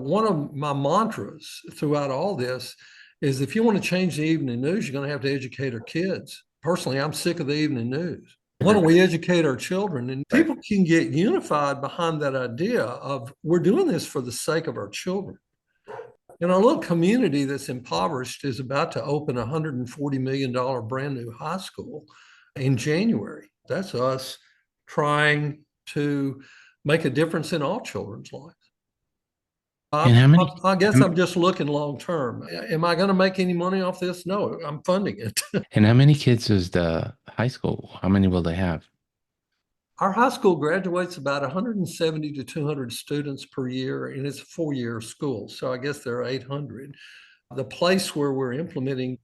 One of my mantras throughout all this is if you want to change the evening news, you're going to have to educate our kids. Personally, I'm sick of the evening news. Why don't we educate our children? And people can get unified behind that idea of we're doing this for the sake of our children. And our little community that's impoverished is about to open a $140 million brand new high school in January. That's us trying to make a difference in all children's lives. And how many? I guess I'm just looking long term. Am I going to make any money off this? No, I'm funding it. And how many kids is the high school? How many will they have? Our high school graduates about 170 to 200 students per year, and it's a 4-year school. So I guess there are 800. The place where we're implementing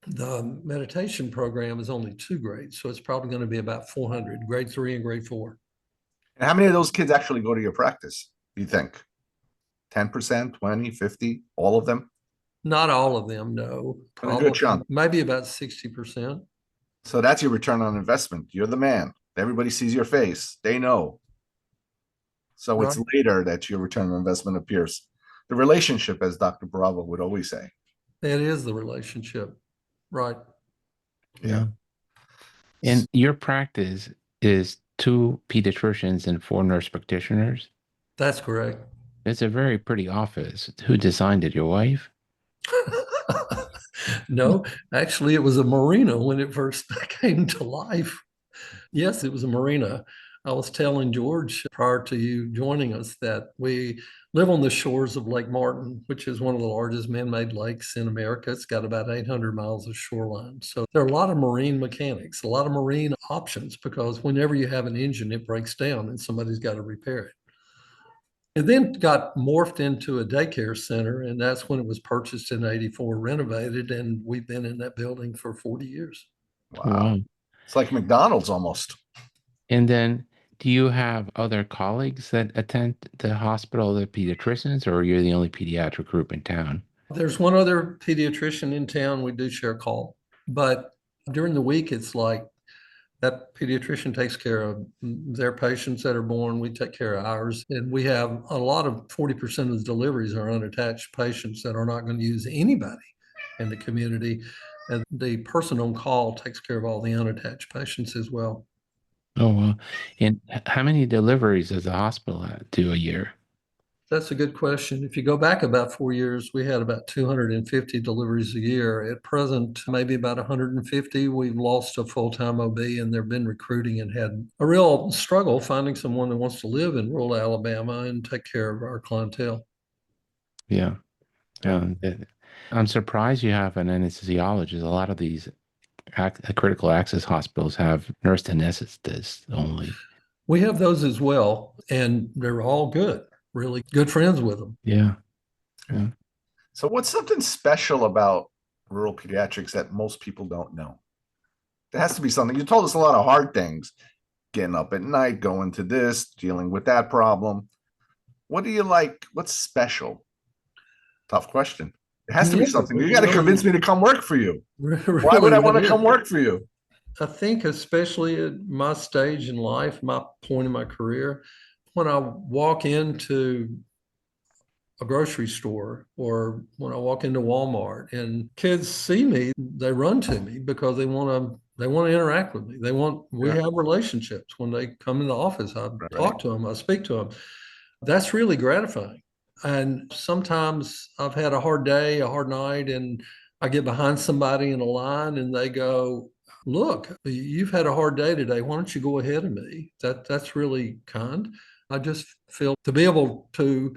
the meditation program is only 2 grades. So it's probably going to be about 400, grade 3 and grade 4. And how many of those kids actually go to your practice, do you think? 10%, 20, 50, all of them? Not all of them, no. A good chunk. Maybe about 60%. So that's your return on investment. You're the man. Everybody sees your face. They know. So it's later that your return on investment appears. The relationship, as Dr. Bravo would always say. It is the relationship. Right. Yeah. And your practice is 2 pediatricians and 4 nurse practitioners? That's correct. It's a very pretty office. Who designed it? Your wife? No, actually, it was a marina when it first came to life. Yes, it was a marina. I was telling George prior to you joining us that we live on the shores of Lake Martin, which is one of the largest man-made lakes in America. It's got about 800 miles of shoreline. So there are a lot of marine mechanics, a lot of marine options, because whenever you have an engine, it breaks down and somebody's got to repair it. It then got morphed into a daycare center, and that's when it was purchased in '84, renovated, and we've been in that building for 40 years. Wow. It's like McDonald's almost. And then do you have other colleagues that attend the hospital, the pediatricians, or you're the only pediatric group in town? There's one other pediatrician in town. We do share a call, but during the week, it's like that pediatrician takes care of their patients that are born. We take care of ours. And we have a lot of 40% of the deliveries are unattached patients that are not going to use anybody in the community. And the person on call takes care of all the unattached patients as well. Oh, well. And how many deliveries does the hospital do a year? That's a good question. If you go back about 4 years, we had about 250 deliveries a year. At present, maybe about 150. We've lost a full-time OB, and they've been recruiting and had a real struggle finding someone that wants to live in rural Alabama and take care of our clientele. Yeah. I'm surprised you have an anesthesiologist. A lot of these critical access hospitals have nurse anesthetists only. We have those as well, and they're all good. Really good friends with them. Yeah. So what's something special about rural pediatrics that most people don't know? There has to be something. You told us a lot of hard things, getting up at night, going to this, dealing with that problem. What do you like? What's special? Tough question. It has to be something. You got to convince me to come work for you. Why would I want to come work for you? I think especially at my stage in life, my point in my career, when I walk into a grocery store or when I walk into Walmart and kids see me, they run to me because they want to interact with me. We have relationships. When they come in the office, I talk to them, I speak to them. That's really gratifying. And sometimes I've had a hard day, a hard night, and I get behind somebody in a line and they go, "Look, you've had a hard day today. Why don't you go ahead of me?" That's really kind. I just feel to be able to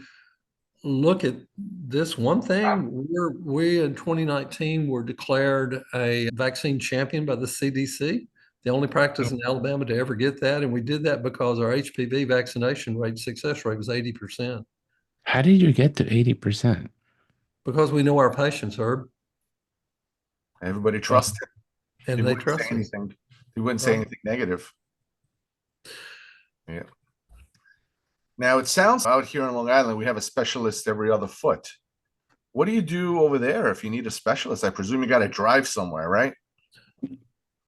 look at this one thing. We in 2019 were declared a vaccine champion by the CDC, the only practice in Alabama to ever get that. And we did that because our HPV vaccination rate, success rate was 80%. How did you get to 80%? Because we know our patients, Herb. Everybody trusts it. And they trust us. He wouldn't say anything negative. Yeah. Now, it sounds out here on Long Island, we have a specialist every other foot. What do you do over there if you need a specialist? I presume you got to drive somewhere, right?